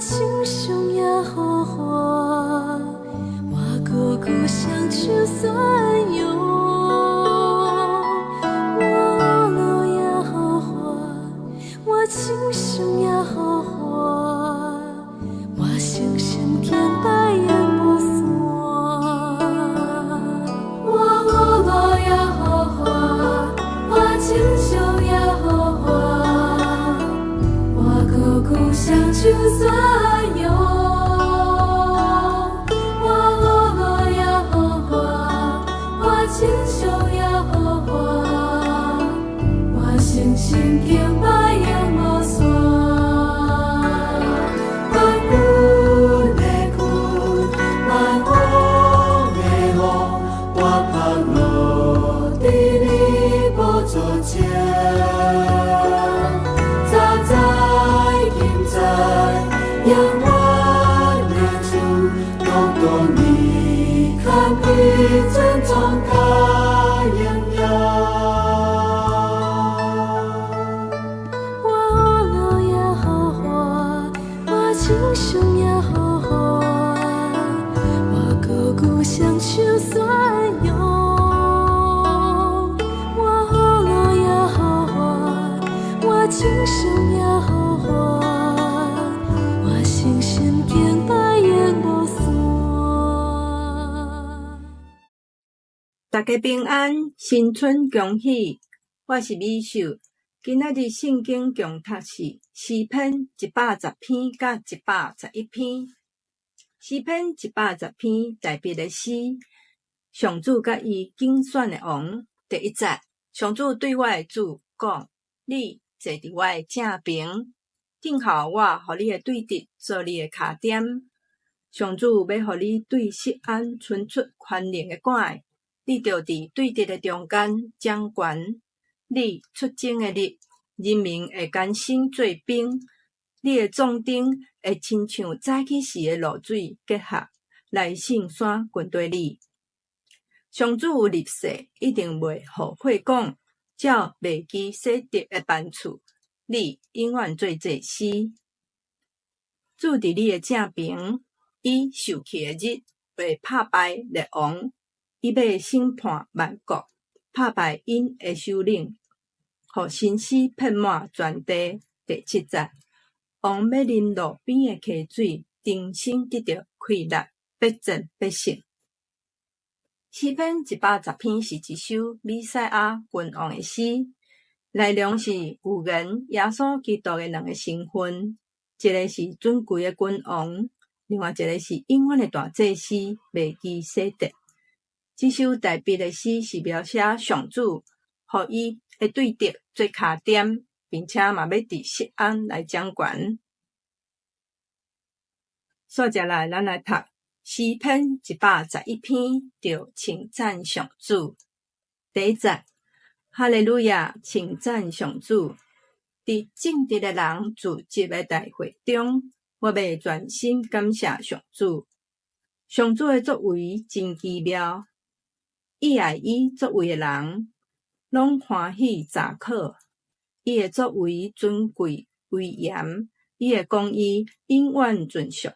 亲像野好花，我孤孤像树酸油。我落野好花，我亲像野好花，我星星见白眼无散。我落野好花，我亲像野好花，我孤孤像树酸油。我落野好花，我亲像野好花，我星星见白眼无散。万物的云，万风的雨，我拍落在你宝座前。早在现在，仰望的主，多多你看比尊重他荣耀。我落野好花，我亲像野好花，我孤孤像树酸油。我落野好花，我亲像野好花，我星星见白眼无散。大家平安，新春恭喜！我是美秀。今仔日圣经共读是诗篇110篇甲111篇。诗篇110篇特别的诗，上主甲伊竞选的王。第一节，上主对我的主讲：你坐伫我的正边，等候我，互你的对敌做你的脚点。上主要互你对锡安伸出宽容的管，你着伫对敌的中间掌权。你出征的日，人民会甘心做兵，你的壮丁会亲像早起时的露水结合，来圣山跟对你。上主有立誓，一定袂后悔讲，照袂记洗德的班处，你永远做祭司。主伫你的正边，伊受气的日，会拍败列王，伊要审判万国，拍败因的首领，互生死遍满全地。第7节，王要啉路边的溪水，重新得到快乐，百战百胜。诗篇110篇是一首弥赛亚君王的诗，内容是有言耶稣基督的两个身份，一个是尊贵的君王，另外一个是永远的大祭司，袂记洗德。这首特别的诗是描写上主，互伊的对敌做脚点，并且嘛要伫锡安来掌权。接下来咱来读诗篇111篇，着称赞上主。第一节，哈利路亚，称赞上主。伫正直的人聚集的大会中，我要全心感谢上主。上主的作为真奇妙，伊爱伊作为的人，拢欢喜查考。伊的作为尊贵威严，伊的公义永远存续。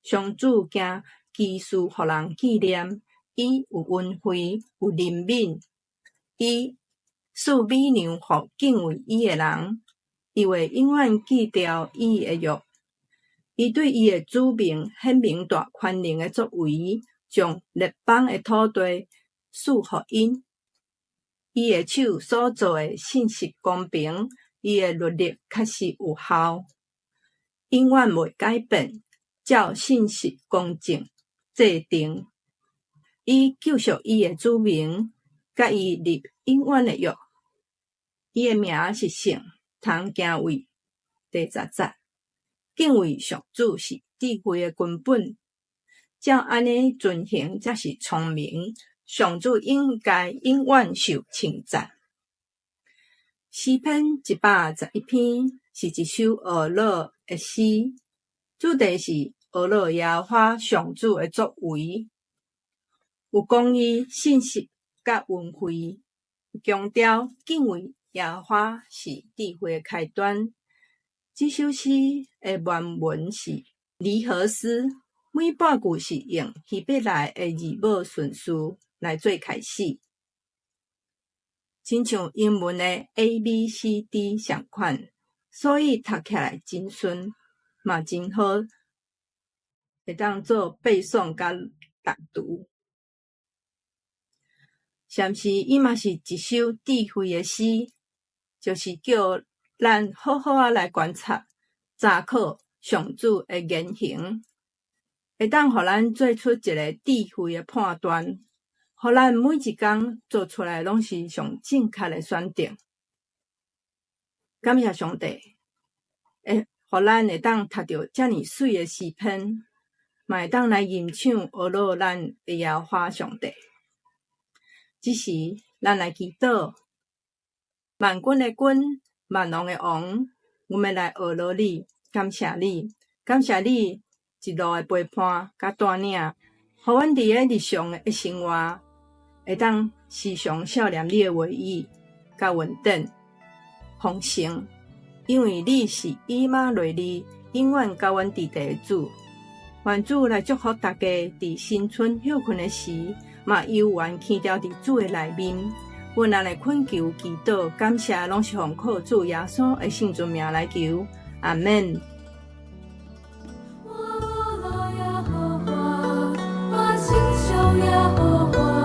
上主惊奇事互人纪念，伊有恩惠，有怜悯，伊赐美娘互敬畏伊的人，伊会永远记牢伊的约。伊对伊的子民显明大宽容的作为，将列邦的土地赐予因。伊的手所做的信实公平，伊的律例确实有效，永远袂改变，照信实公正制定。伊救赎伊的子民，甲伊立永远的约。伊的名是圣，通敬畏。第10节，敬畏上主是智慧的根本，照安尼遵行才是聪明。上主应该永远受称赞。诗篇111篇是一首俄罗的诗，主题是俄罗耶和华上主的作为，有公义、信实甲恩惠，强调敬畏耶和华是智慧的开端。这首诗的原文是离合诗，每半句是用希伯来的字母顺序来做开始，亲像英文的 ABCD 相款，所以读起来真顺，嘛真好，会当做背诵甲读读。禅诗伊嘛是一首智慧的诗，就是叫咱好好啊来观察、查考上主的言行，会当互咱做出一个智慧的判断，互咱每一工做出来拢是上正确的选择。感谢上帝，互咱会当读到遮尔水的诗篇，嘛会当来吟唱学乐咱的耶和华上帝。这时，咱来祈祷，万军的君，万王的王，我们来学乐你，感谢你，感谢你一路的陪伴甲带领，互阮伫咧日常的生活，会当时常效念你的话语，甲稳定、丰盛，因为你是以马内利，永远甲阮伫地的主。愿主来祝福大家伫新春休困的时，嘛悠然起调伫主的内面。阮咱的恳求祈祷感谢，拢是奉靠主耶稣的圣尊名来求，阿们。我心求耶和华。